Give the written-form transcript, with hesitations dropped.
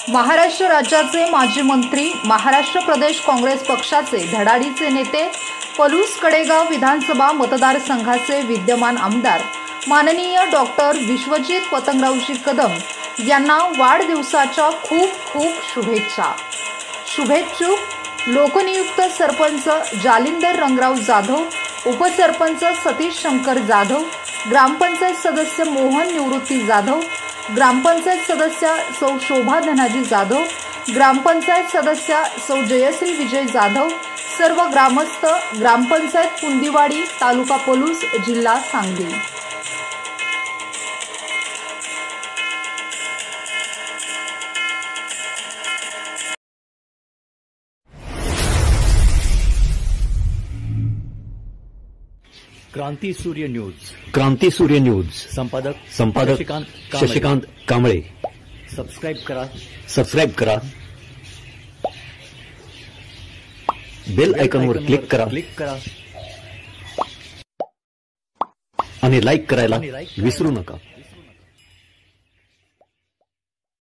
महाराष्ट्र राज्याचे माजी मंत्री, महाराष्ट्र प्रदेश काँग्रेस पक्षाचे धडाडीचे नेते, पलूस कडेगाव विधानसभा मतदारसंघाचे विद्यमान आमदार माननीय डॉक्टर विश्वजित पतंगरावजी कदम यांना वाढदिवसाच्या खूप खूप शुभेच्छा। शुभेच्छुक लोकनियुक्त सरपंच जालिंदर रंगराव जाधव, उपसरपंच सतीश शंकर जाधव, ग्रामपंचायत सदस्य मोहन निवृत्ती जाधव, ग्रामपंचायत सदस्य सौ शोभा धनाजी जाधव, ग्रामपंचायत सदस्य सौ जयश्री विजय जाधव, सर्व ग्रामस्थ, ग्रामपंचायत कुंदीवाडी, तालुका पलूस, जिल्हा सांगली। क्रांती सूर्य न्यूज, क्रांती सूर्य न्यूज संपादक शशिकांत कांबळे। सबस्क्राइब करा, बेल आयकॉनवर क्लिक करा आणि लाईक करायला विसरू नका।